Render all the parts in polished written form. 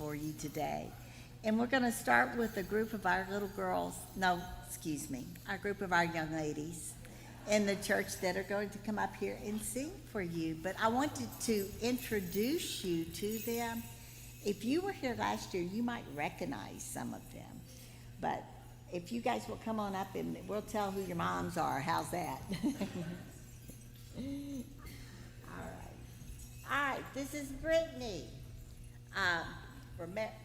for you today. And we're going to start with a group of our little girls, no, excuse me, our group of our young ladies in the church that are going to come up here and sing for you. But I wanted to introduce you to them. If you were here last year, you might recognize some of them. But if you guys will come on up and we'll tell who your moms are, how's that? All right, this is Brittany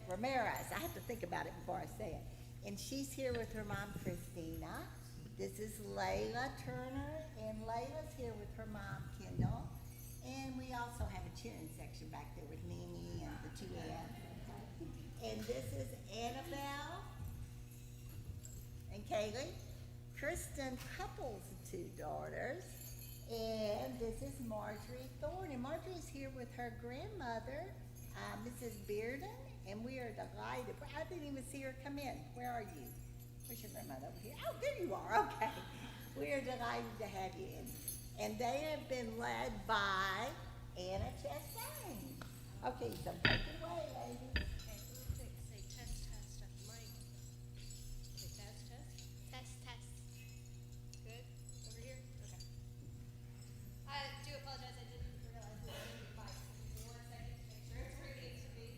Ramirez. I have to think about it before I say it. And she's here with her mom, Christina. This is Layla Turner, and Layla's here with her mom, Kendall. And we also have a cheering section back there with Mimi and the two aunts. And this is Annabelle and Kaylee. Kristen Couples' two daughters. And this is Marjorie Thorne. And Marjorie's here with her grandmother, Mrs. Bearden. And we are delighted. I didn't even see her come in. Where are you? Where's your grandmother over here? Oh, there you are. Okay. We are delighted to have you in. And they have been led by Anna Chastain. Okay, so take it away, ladies. Okay, say test, test at the mic. Say test, test. Test, test. Good? Over here? Okay. I do apologize, I didn't realize it was going to be five. Give me 1 second to make sure it's where it needs to be.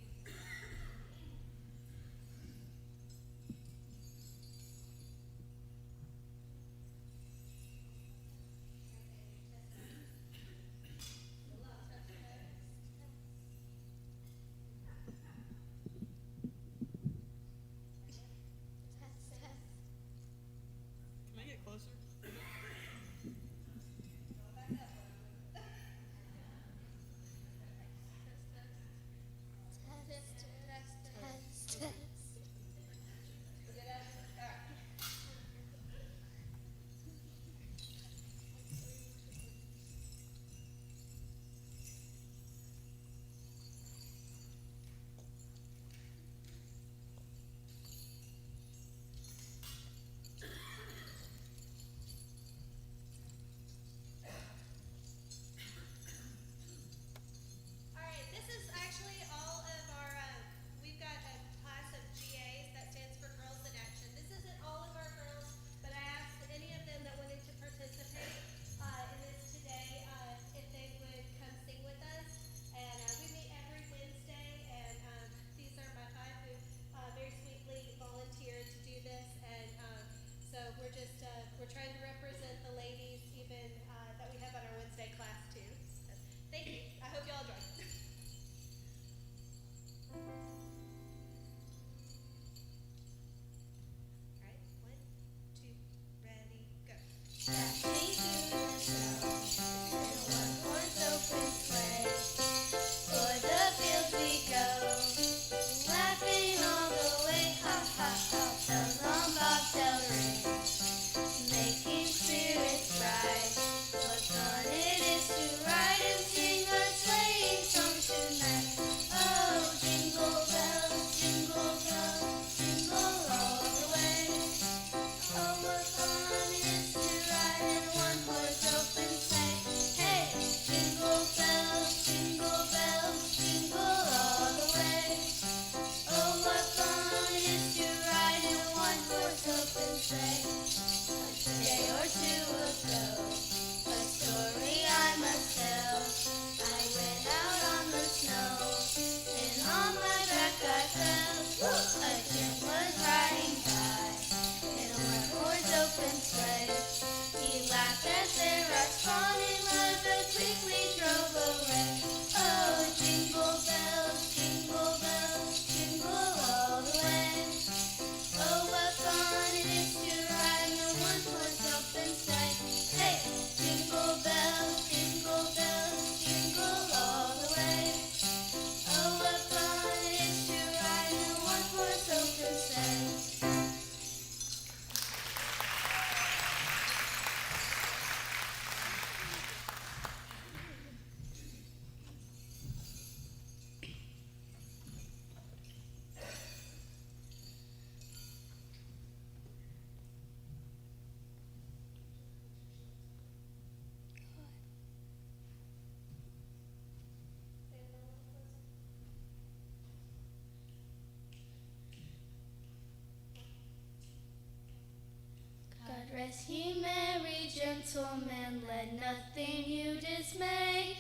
gentlemen, let nothing you dismay.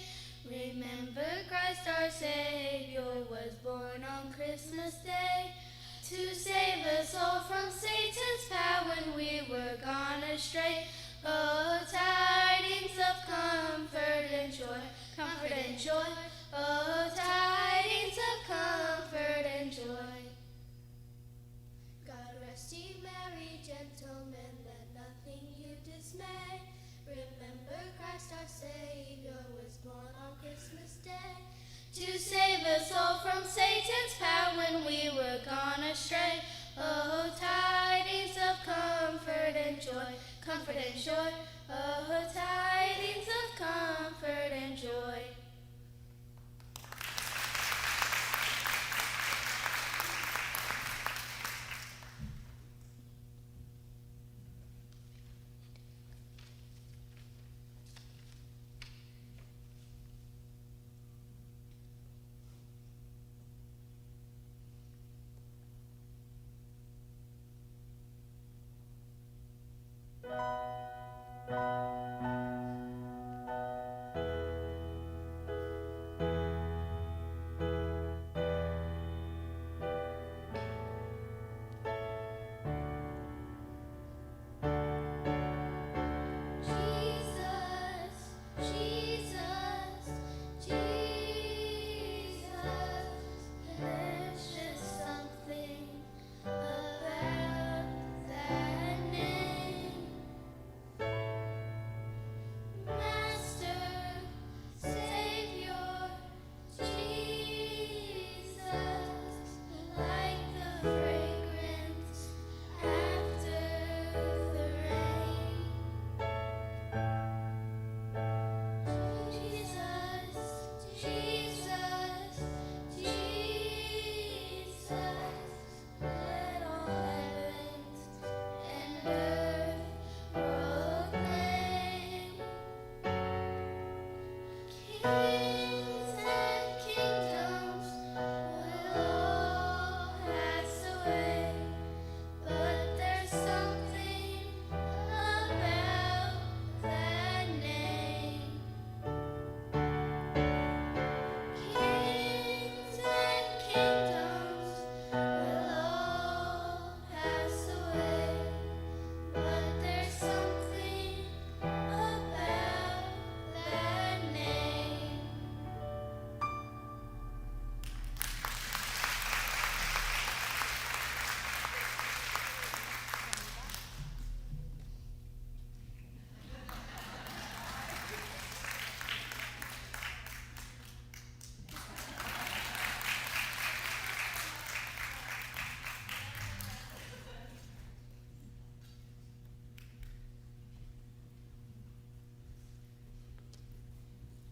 Remember Christ our Savior was born on Christmas Day to save us all from Satan's power when we were gone astray. Oh, tidings of comfort and joy, comfort and joy. Oh, tidings of comfort and joy. God rest ye merry gentlemen, let nothing you dismay. Remember Christ our Savior was born on Christmas Day to save us all from Satan's power when we were gone astray. Oh, tidings of comfort and joy, comfort and joy. Oh, tidings of comfort and joy.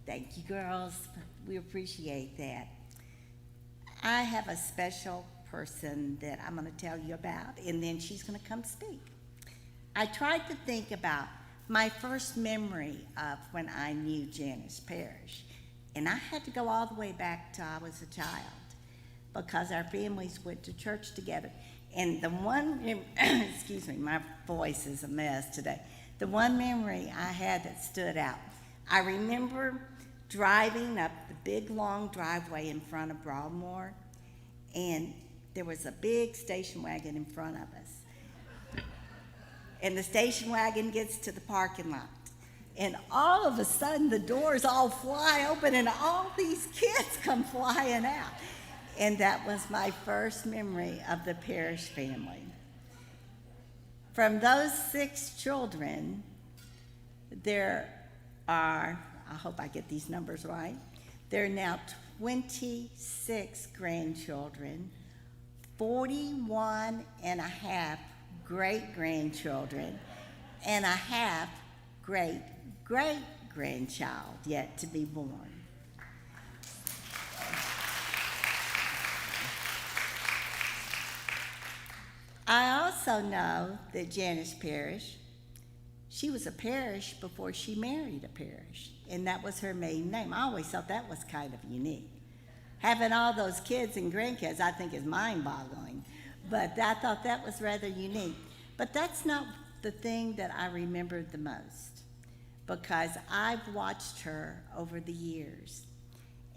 Thank you, girls. We appreciate that. I have a special person that I'm going to tell you about, and then she's going to come speak. I tried to think about my first memory of when I knew Janis Parrish, and I had to go all the way back to I was a child because our families went to church together. And the one, excuse me, my voice is a mess today. The one memory I had that stood out, I remember driving up the big long driveway in front of Broadmoor, and there was a big station wagon in front of us. And the station wagon gets to the parking lot, and all of a sudden the doors all fly open and all these kids come flying out. And that was my first memory of the Parrish family. From those 6 children, there are, I hope I get these numbers right, there are now 26 grandchildren, 41 and a half great-grandchildren, and a half great-great-grandchild yet to be born. I also know that Janis Parrish, she was a Parrish before she married a Parrish, and that was her maiden name. I always thought that was kind of unique. Having all those kids and grandkids, I think, is mind-boggling, but I thought that was rather unique. But that's not the thing that I remembered the most. because I've watched her over the years.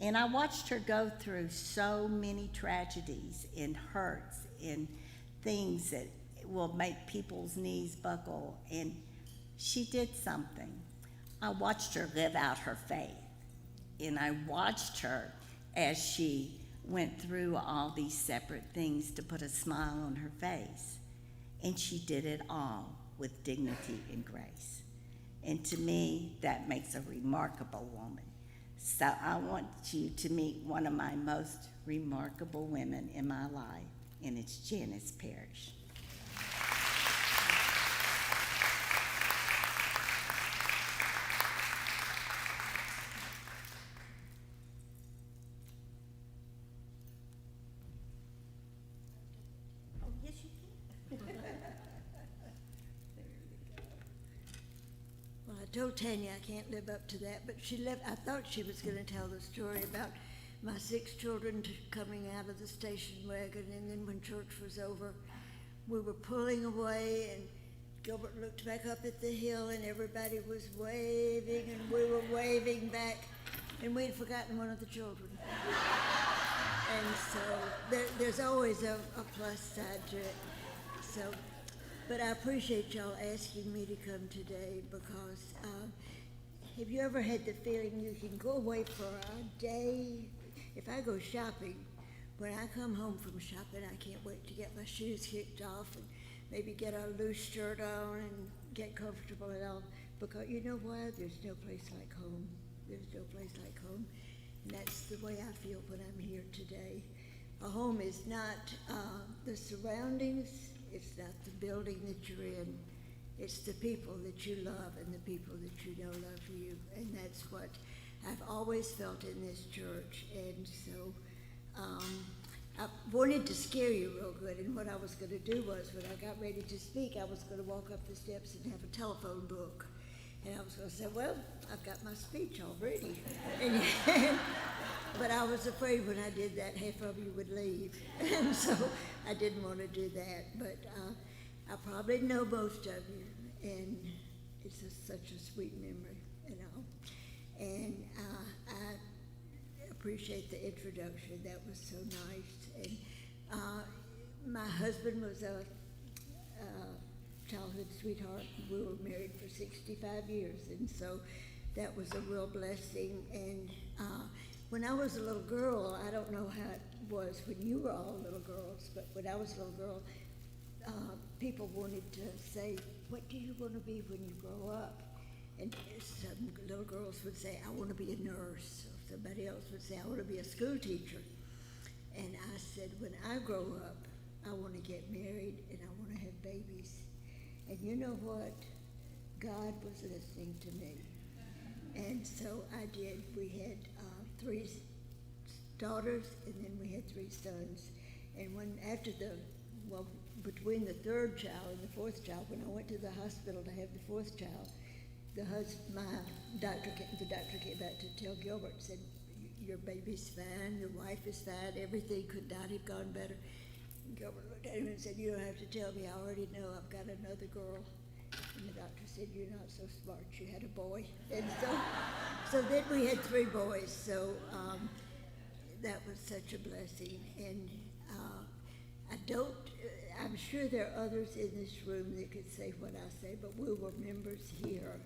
And I watched her go through so many tragedies and hurts and things that will make people's knees buckle. And she did something. I watched her live out her faith. And I watched her as she went through all these separate things to put a smile on her face. And she did it all with dignity and grace. And to me, that makes a remarkable woman. So I want you to meet one of my most remarkable women in my life, and it's Janis Parrish. Oh, yes, you can. Well, I told Tanya I can't live up to that, but I thought she was going to tell the story about my 6 children coming out of the station wagon, and then when church was over, we were pulling away, and Gilbert looked back up at the hill, and everybody was waving, and we were waving back, and we'd forgotten one of the children. And so there's always a plus side to it. So. But I appreciate y'all asking me to come today because have you ever had the feeling you can go away for a day? If I go shopping, when I come home from shopping, I can't wait to get my shoes kicked off and maybe get a loose shirt on and get comfortable and all. Because you know what? There's no place like home. There's no place like home. And that's the way I feel when I'm here today. A home is not the surroundings. It's not the building that you're in. It's the people that you love and the people that you know love you. And that's what I've always felt in this church. And so I wanted to scare you real good. And what I was going to do was, when I got ready to speak, I was going to walk up the steps and have a telephone book. And I was going to say, well, I've got my speech already. But I was afraid when I did that, half of you would leave. And so I didn't want to do that. But I probably know most of you. And it's such a sweet memory, you know. And I appreciate the introduction. That was so nice. And my husband was a childhood sweetheart. We were married for 65 years, and so that was a real blessing. And when I was a little girl, I don't know how it was when you were all little girls, but when I was a little girl, people wanted to say, what do you want to be when you grow up? And some little girls would say, I want to be a nurse. Or somebody else would say, I want to be a school teacher. And I said, when I grow up, I want to get married and I want to have babies. And you know what? God was listening to me. And so I did. We had 3 daughters, and then we had 3 sons. And between the 3rd child and the 4th child, when I went to the hospital to have the 4th child, the doctor came back to tell Gilbert, said, your baby's fine, your wife is fine, everything could not have gone better. Gilbert looked at him and said, you don't have to tell me, I already know I've got another girl. And the doctor said, you're not so smart, you had a boy. And so then we had 3 boys, so that was such a blessing. And I'm sure there are others in this room that could say what I say, but we were members here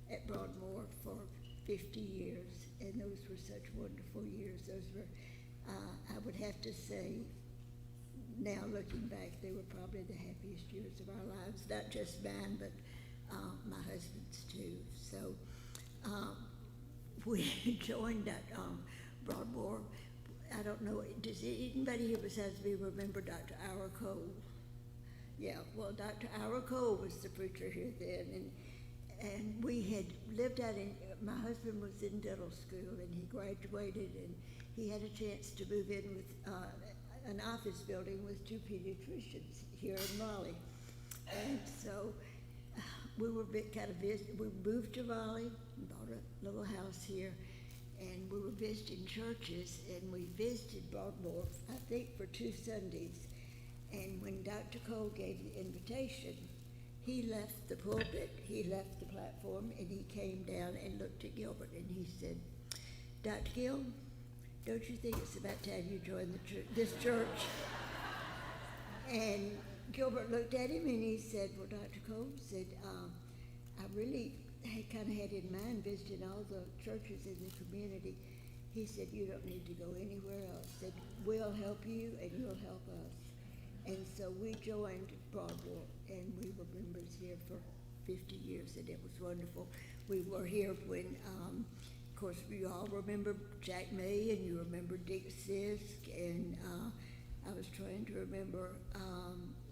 at Broadmoor for 50 years, and those were such wonderful years. Those were, I would have to say, now looking back, they were probably the happiest years of our lives, not just mine, but my husband's too. So we joined at Broadmoor. I don't know, does anybody here besides me remember Dr. Ira Cole? Yeah, well, Dr. Ira Cole was the preacher here then, and we had lived out my husband was in dental school, and he graduated, and he had a chance to move in with an office building with 2 pediatricians here in Raleigh. And so we were we moved to Raleigh, bought a little house here, and we were visiting churches, and we visited Broadmoor, I think, for 2 Sundays. And when Dr. Cole gave the invitation, he left the pulpit, he left the platform, and he came down and looked at Gilbert, and he said, Dr. Gill, don't you think it's about time you joined this church? And Gilbert looked at him and he said, well, Dr. Cole said, I really kind of had in mind visiting all the churches in the community. He said, you don't need to go anywhere else. He said, we'll help you and you'll help us. And so we joined Broadmoor, and we were members here for 50 years, and it was wonderful. We were here when, of course, you all remember Jack May, and you remember Dick Sisk, and I was trying to remember,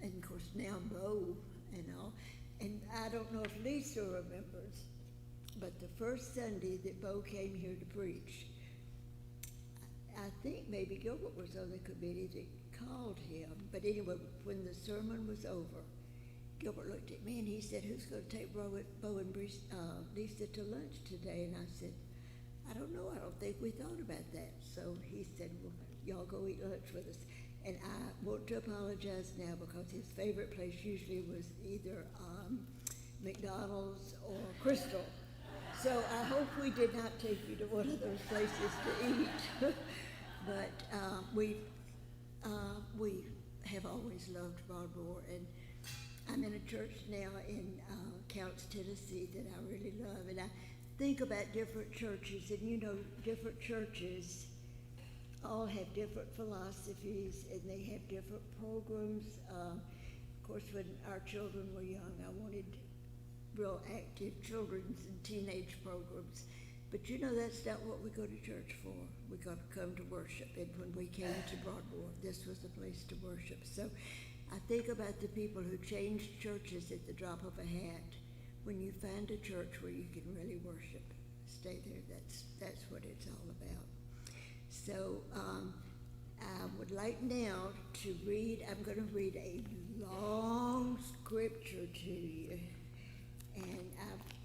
and of course now Bo and all. And I don't know if Lisa remembers, but the first Sunday that Bo came here to preach, I think maybe Gilbert was on the committee that called him. But anyway, when the sermon was over, Gilbert looked at me and he said, who's going to take Bo and Lisa to lunch today? And I said, I don't know. I don't think we thought about that. So he said, well, y'all go eat lunch with us. And I want to apologize now because his favorite place usually was either McDonald's or Crystal. So I hope we did not take you to one of those places to eat. But we have always loved Broadmoor, and I'm in a church now in Counts, Tennessee that I really love. And I think about different churches, and you know, different churches all have different philosophies, and they have different programs. Of course, when our children were young, I wanted real active children's and teenage programs. But you know, that's not what we go to church for. We got to come to worship. And when we came to Broadmoor, this was the place to worship. So I think about the people who changed churches at the drop of a hat. When you find a church where you can really worship, stay there. That's what it's all about. So I would like now to read, I'm going to read a long scripture to you. And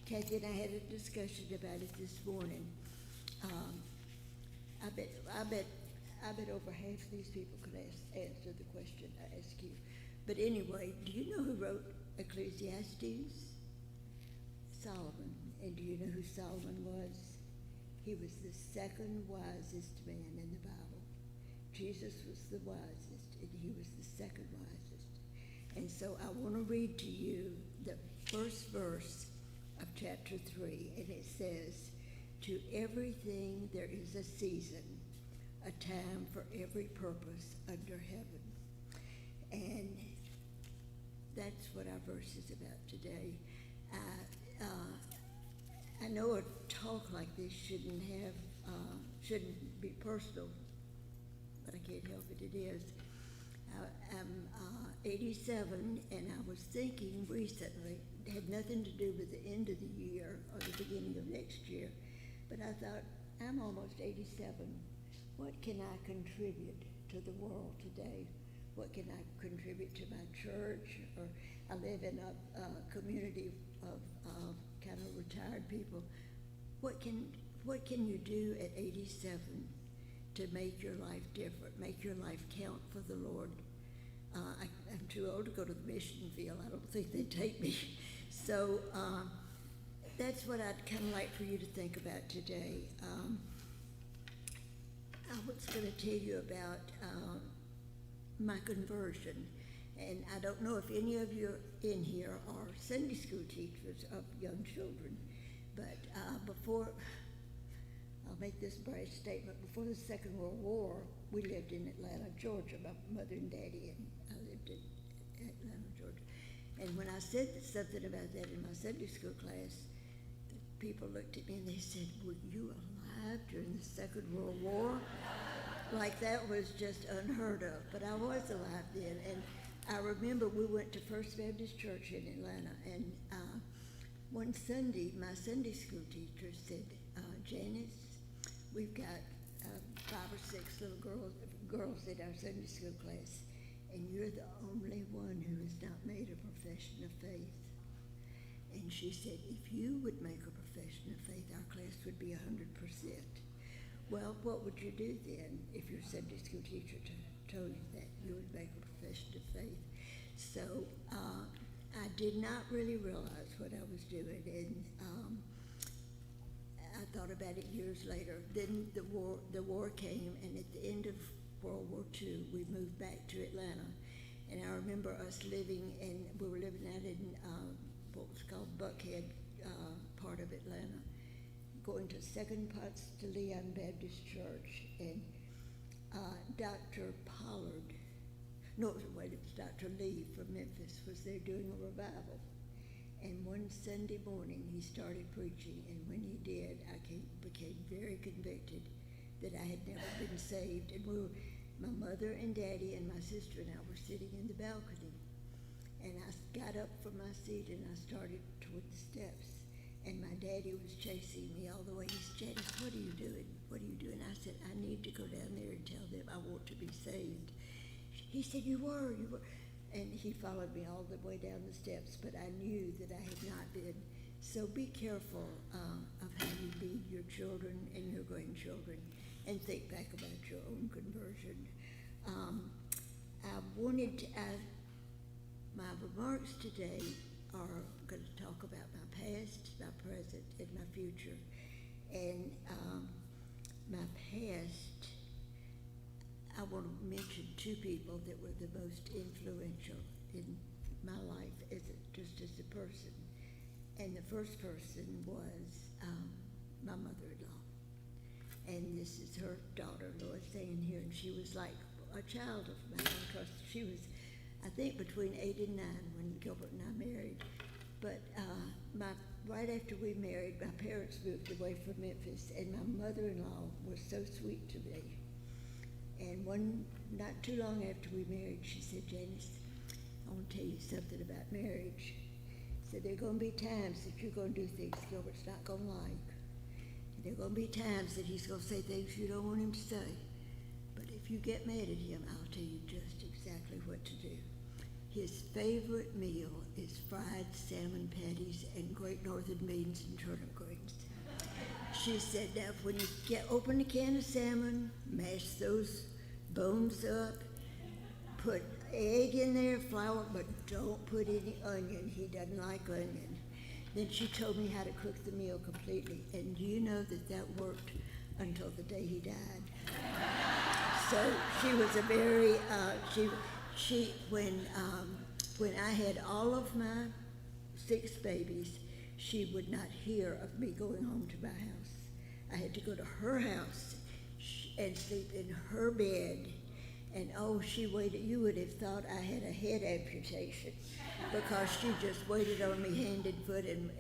Kathy and I had a discussion about it this morning. I bet over half of these people could answer the question I ask you. But anyway, do you know who wrote Ecclesiastes? Solomon. And do you know who Solomon was? He was the second wisest man in the Bible. Jesus was the wisest, and he was the second wisest. And so I want to read to you the first verse of chapter 3, and it says, to everything there is a season, a time for every purpose under heaven. And that's what our verse is about today. I know a talk like this shouldn't be personal, but I can't help it, it is. I'm 87, and I was thinking recently, it had nothing to do with the end of the year or the beginning of next year, but I thought, I'm almost 87. What can I contribute to the world today? What can I contribute to my church? Or I live in a community of kind of retired people. What can you do at 87 to make your life different, make your life count for the Lord? I'm too old to go to the mission field. I don't think they'd take me. So that's what I'd kind of like for you to think about today. I was going to tell you about my conversion. And I don't know if any of you in here are Sunday school teachers of young children, but I'll make this brief statement. Before the Second World War, we lived in Atlanta, Georgia. My mother and daddy, and I lived in Atlanta, Georgia. And when I said something about that in my Sunday school class, the people looked at me and they said, were you alive during the Second World War? Like that was just unheard of, but I was alive then. And I remember we went to First Baptist Church in Atlanta, and one Sunday, my Sunday school teacher said, Janis, we've got 5 or 6 little girls in our Sunday school class, and you're the only one who has not made a profession of faith. And she said, if you would make a profession of faith, our class would be 100%. Well, what would you do then if your Sunday school teacher told you that you would make a profession of faith? So I did not really realize what I was doing, and I thought about it years later. Then the war came, and at the end of World War II, we moved back to Atlanta. And I remember us living, and we were living out in what was called Buckhead, part of Atlanta, going to Second Potts to Leon Baptist Church, and Dr. Pollard, no, wait, it was Dr. Lee from Memphis, was there doing a revival. And one Sunday morning, he started preaching, and when he did, I became very convicted that I had never been saved. And my mother and Daddy and my sister and I were sitting in the balcony. And I got up from my seat and I started toward the steps. And my daddy was chasing me all the way. He said, "Janis, what are you doing? What are you doing?" I said, "I need to go down there and tell them I want to be saved." He said, you were. And he followed me all the way down the steps, but I knew that I had not been. So be careful of how you lead your children and your grandchildren, and think back about your own conversion. My remarks today are going to talk about my past, my present, and my future. And my past, I want to mention two people that were the most influential in my life just as a person. And the first person was my mother-in-law. And this is her daughter, Lois, staying here, and she was like a child of mine, because she was, I think, between 8 and 9 when Gilbert and I married. But right after we married, my parents moved away from Memphis, and my mother-in-law was so sweet to me. And not too long after we married, she said, "Janis, I want to tell you something about marriage." She said, "There are going to be times that you're going to do things Gilbert's not going to like. And there are going to be times that he's going to say things you don't want him to say. But if you get mad at him, I'll tell you just exactly what to do. His favorite meal is fried salmon patties and Great Northern beans and turnip greens." She said, "Now, when you open a can of salmon, mash those bones up, put egg in there, flour, but don't put any onion. He doesn't like onion." Then she told me how to cook the meal completely. And do you know that worked until the day he died? So she was a very, when I had all of my 6 babies, she would not hear of me going home to my house. I had to go to her house and sleep in her bed. And she waited. You would have thought I had a head amputation, because she just waited on me hand and foot and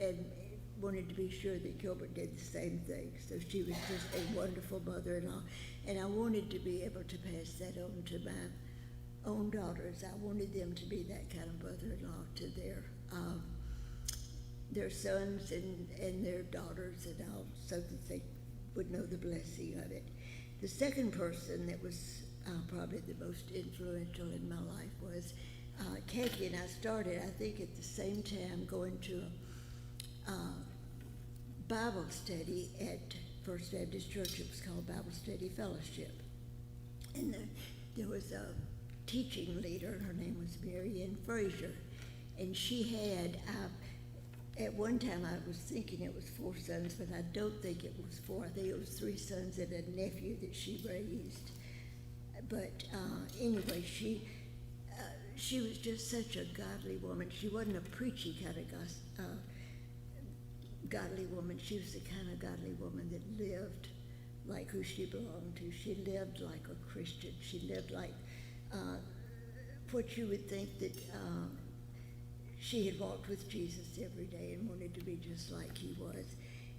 wanted to be sure that Gilbert did the same thing. So she was just a wonderful mother-in-law. And I wanted to be able to pass that on to my own daughters. I wanted them to be that kind of mother-in-law to their sons and their daughters, and all, so that they would know the blessing of it. The second person that was probably the most influential in my life was Kathy and I started, I think, at the same time going to a Bible study at First Baptist Church. It was called Bible Study Fellowship. And there was a teaching leader, and her name was Mary Ann Frazier. And she had, at one time I was thinking it was 4 sons, but I don't think it was 4. I think it was 3 sons and a nephew that she raised. But anyway, she was just such a godly woman. She wasn't a preachy kind of godly woman. She was the kind of godly woman that lived like who she belonged to. She lived like a Christian. She lived like what you would think that she had walked with Jesus every day and wanted to be just like he was.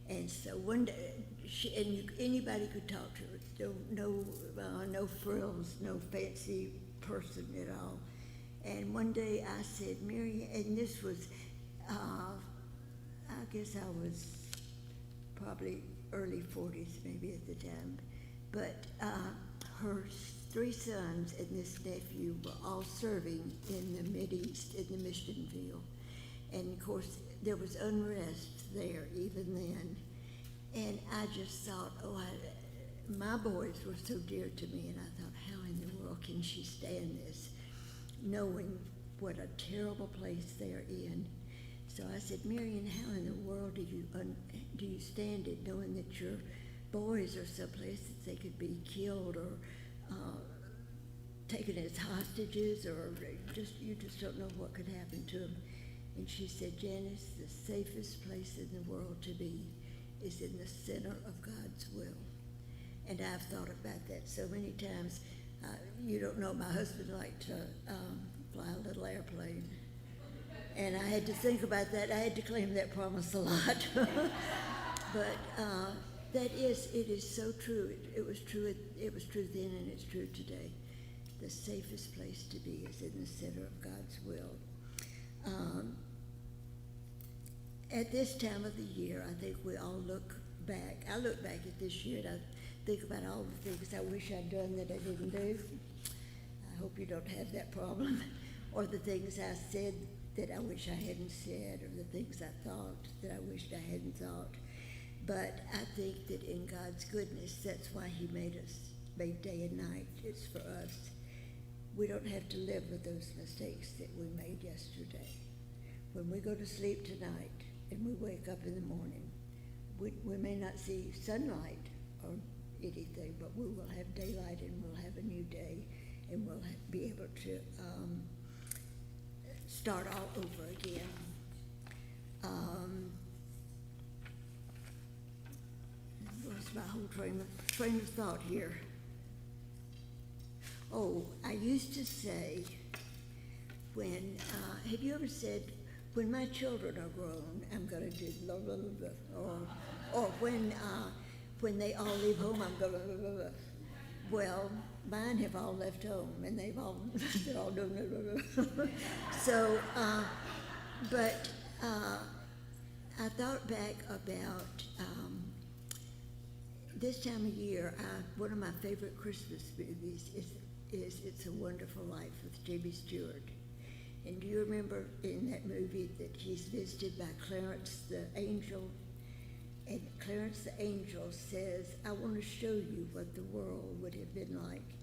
And so one day, anybody could talk to her. No frills, no fancy person at all. And one day I said, "Mary," and this was, I guess I was probably early 40s maybe at the time, but her 3 sons and this nephew were all serving in the Mideast, in the mission field. And of course, there was unrest there even then. And I just thought, my boys were so dear to me, and I thought, how in the world can she stand this, knowing what a terrible place they're in. So I said, Marion, how in the world do you stand it knowing that your boys are someplace that they could be killed or taken as hostages, or you just don't know what could happen to them? And she said, Janis, the safest place in the world to be is in the center of God's will. And I've thought about that so many times. You don't know, my husband liked to fly a little airplane. And I had to think about that. I had to claim that promise a lot. But it is so true. It was true then, and it's true today. The safest place to be is in the center of God's will. At this time of the year, I think we all look back. I look back at this year and I think about all the things I wish I'd done that I didn't do. I hope you don't have that problem. Or the things I said that I wish I hadn't said, or the things I thought that I wished I hadn't thought. But I think that in God's goodness, that's why he made day and night. It's for us. We don't have to live with those mistakes that we made yesterday. When we go to sleep tonight and we wake up in the morning, we may not see sunlight or anything, but we will have daylight and we'll have a new day, and we'll be able to start all over again. What's my whole train of thought here? Oh, I used to say, have you ever said, when my children are grown, I'm going to do blah, blah, blah, blah, or when they all leave home, I'm going to blah, blah, blah. Well, mine have all left home, and they're all doing blah, blah, blah. So, but I thought back about this time of year. One of my favorite Christmas movies is It's a Wonderful Life with Jimmy Stewart. And do you remember in that movie that he's visited by Clarence the angel? And Clarence the angel says, I want to show you what the world would have been like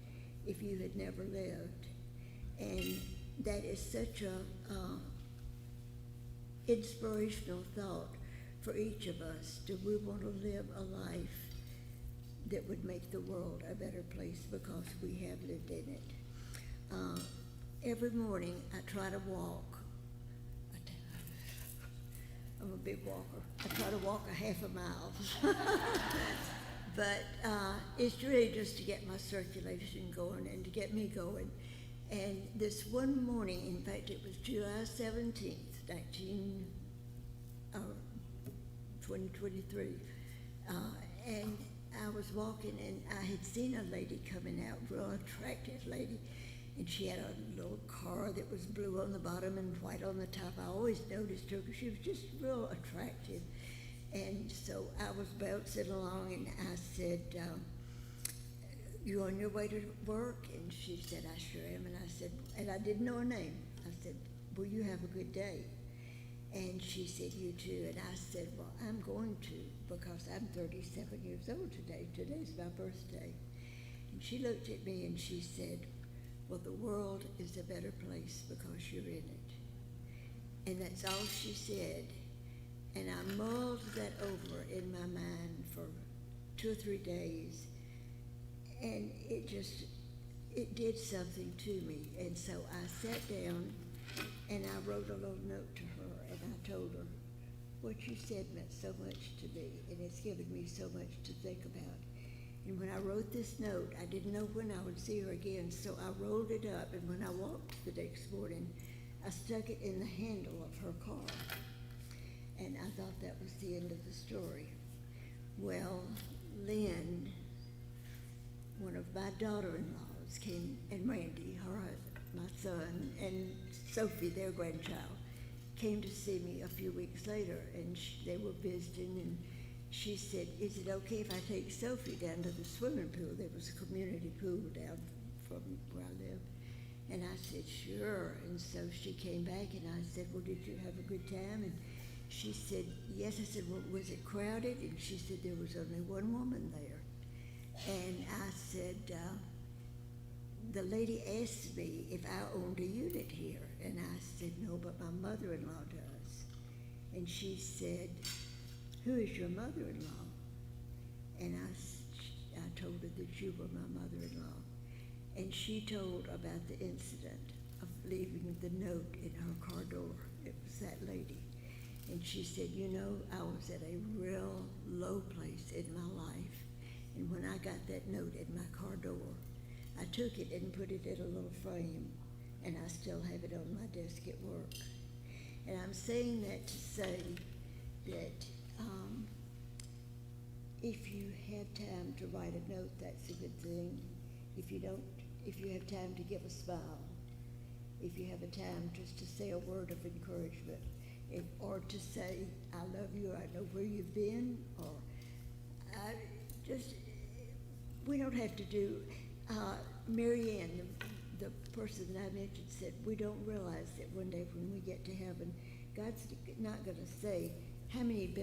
if you had never lived. And that is such a inspirational thought for each of us. Do we want to live a life that would make the world a better place because we have lived in it? Every morning I try to walk. I'm a big walker. I try to walk a half a mile. But it's really just to get my circulation going and to get me going. And this one morning, in fact, it was July 17th, 2023, and I was walking, and I had seen a lady coming out, real attractive lady, and she had a little car that was blue on the bottom and white on the top. I always noticed her because she was just real attractive. And so I was bouncing along, and I said, you on your way to work? And she said, I sure am. And I said, and I didn't know her name. I said, well, you have a good day. And she said, you too. And I said, well, I'm going to, because I'm 37 years old today. Today's my birthday. And she looked at me and she said, well, the world is a better place because you're in it. And that's all she said. And I mulled that over in my mind for 2 or 3 days. And it did something to me. And so I sat down and I wrote a little note to her, and I told her, what you said meant so much to me, and it's given me so much to think about. And when I wrote this note, I didn't know when I would see her again, so I rolled it up, and when I walked the next morning, I stuck it in the handle of her car. And I thought that was the end of the story. Well, Lynn, one of my daughter-in-laws came, and Randy, her husband, my son, and Sophie, their grandchild, came to see me a few weeks later, and they were visiting, and she said, is it okay if I take Sophie down to the swimming pool? There was a community pool down from where I live. And I said, sure. And so she came back, and I said, well, did you have a good time? And she said, yes. I said, well, was it crowded? And she said, there was only one woman there. And I said, the lady asked me if I owned a unit here. And I but my mother-in-law does. And she said, who is your mother-in-law? And I told her that you were my mother-in-law. And she told about the incident of leaving the note in her car door. It was that lady. And she said, you know, I was at a real low place in my life. And when I got that note in my car door, I took it and put it in a little frame, and I still have it on my desk at work. And I'm saying that to say that if you have time to write a note, that's a good thing. If you don't, if you have time to give a smile, if you have a time just to say a word of encouragement, or to say, I love you, I know where you've been, or we don't have to do, Marianne, the person that I mentioned, said, we don't realize that one day when we get to heaven, God's not going to say, how many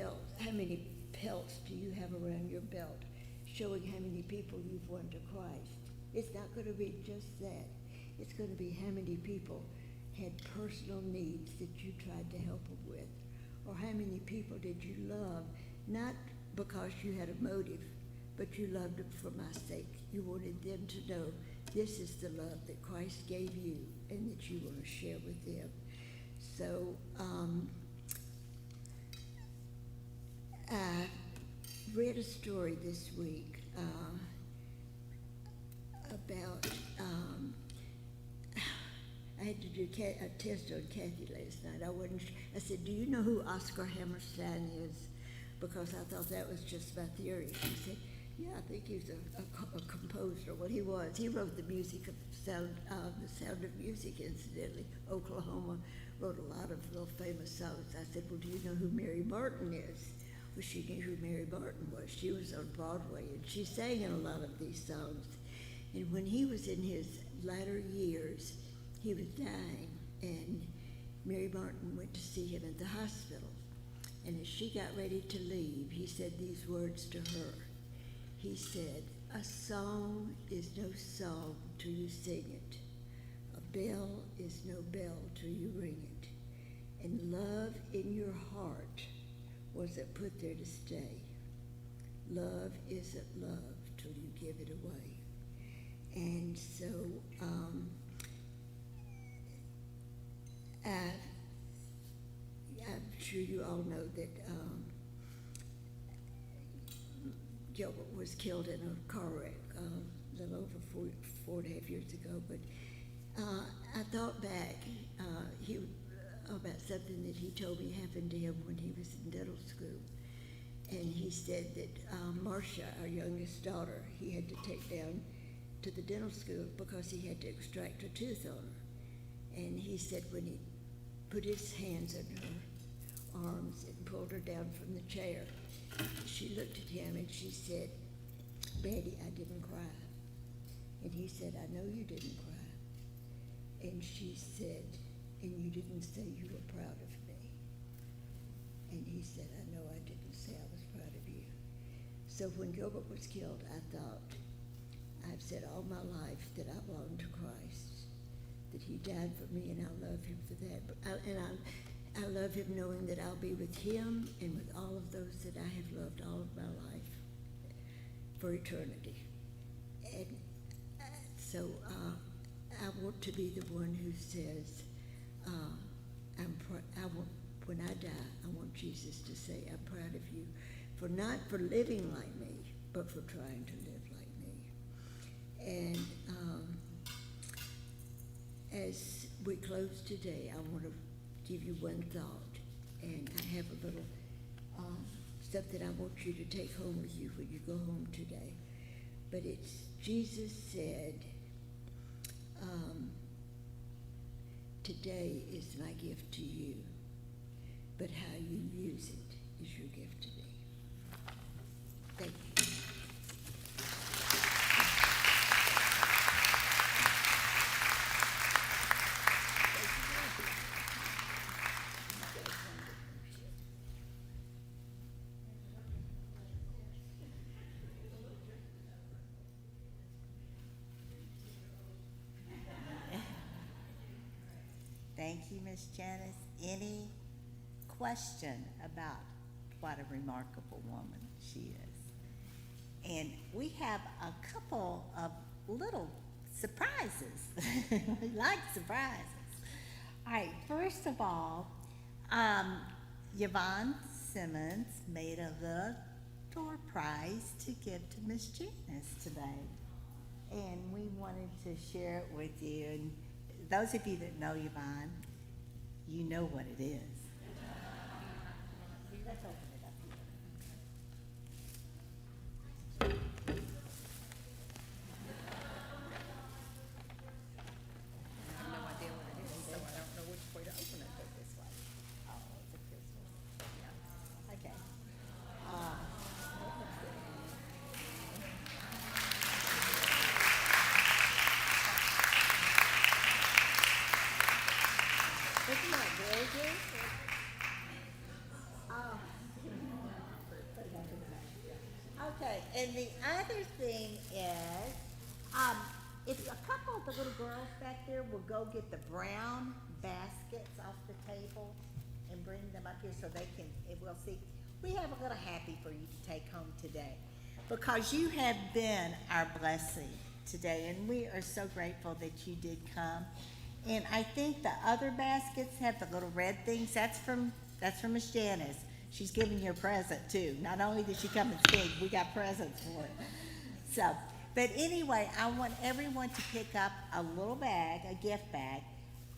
pelts do you have around your belt, showing how many people you've won to Christ. It's not going to be just that. It's going to be how many people had personal needs that you tried to help them with, or how many people did you love, not because you had a motive, but you loved them for my sake. You wanted them to know this is the love that Christ gave you and that you want to share with them. So I read a story this week about, I had to do a test on Kathy last night. I said, do you know who Oscar Hammerstein is? Because I thought that was just my theory. She said, yeah, I think he's a composer. Well, he was. He wrote the music of the Sound of Music, incidentally. Oklahoma wrote a lot of real famous songs. I said, well, do you know who Mary Martin is? Well, she knew who Mary Martin was. She was on Broadway, and she sang in a lot of these songs. And when he was in his latter years, he was dying, and Mary Martin went to see him at the hospital. And as she got ready to leave, he said these words to her. He said, a song is no song till you sing it. A bell is no bell till you ring it. And love in your heart wasn't put there to stay. Love isn't love till you give it away. And so I'm sure you all know that Gilbert was killed in a car wreck a little over four and a half years ago. But I thought back about something that he told me happened to him when he was in dental school. And he said that Marcia, our youngest daughter, he had to take down to the dental school because he had to extract a tooth on her. And he said when he put his hands on her arms and pulled her down from the chair, she looked at him and she said, Daddy, I didn't cry. And he said, I know you didn't cry. And she said, and you didn't say you were proud of me. And he said, I know I didn't say I was proud of you. So when Gilbert was killed, I thought, I've said all my life that I belong to Christ, that he died for me, and I love him for that. I love him knowing that I'll be with him and with all of those that I have loved all of my life for eternity. And so I want to be the one who says, when I die, I want Jesus to say, I'm proud of you, for not for living like me, but for trying to live like me. And as we close today, I want to give you one thought, and I have a little something I want you to take home with you when you go home today. But it's, Jesus said, today is my gift to you, but how you use it is your gift to me. Thank you. Thank you, Miss Janis. Any question about what a remarkable woman she is? And we have a couple of little surprises. We like surprises. All right, first of all, Yvonne Simmons made a little door prize to give to Miss Janis today. And we wanted to share it with you. And those of you that know Yvonne, you know what it is. Let's open it up here. I have no idea what it is, so I don't know which way to open it. Put it this way. Oh, it's a Christmas. Yeah. Okay. Isn't that gorgeous? Oh. Okay, and the other thing is, if a couple of the little girls back there will go get the brown baskets off the table and bring them up here so they can, we'll see. We have a little happy for you to take home today because you have been our blessing today, and we are so grateful that you did come. And I think the other baskets have the little red things. That's from Miss Janis. She's giving you a present too. Not only did she come and speak, we got presents for her. So, but anyway, I want everyone to pick up a little bag, a gift bag.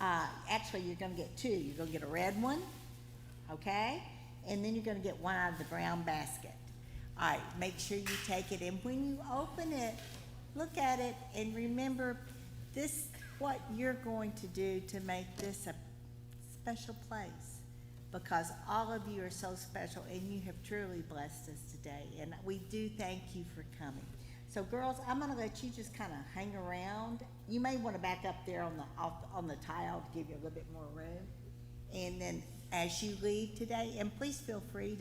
Actually, you're gonna get two. You're gonna get a red one, okay? And then you're gonna get one out of the brown basket. All right, make sure you take it, and when you open it, look at it and remember this, what you're going to do to make this a special place, because all of you are so special and you have truly blessed us today, and we do thank you for coming. So girls, I'm gonna let you just kind of hang around. You may want to back up there on the tile to give you a little bit more room. And then as you leave today, and please feel free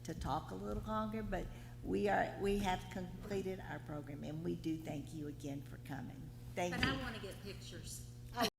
to talk a little longer, but we have completed our program, and we do thank you again for coming. Thank But you. I wanna get pictures.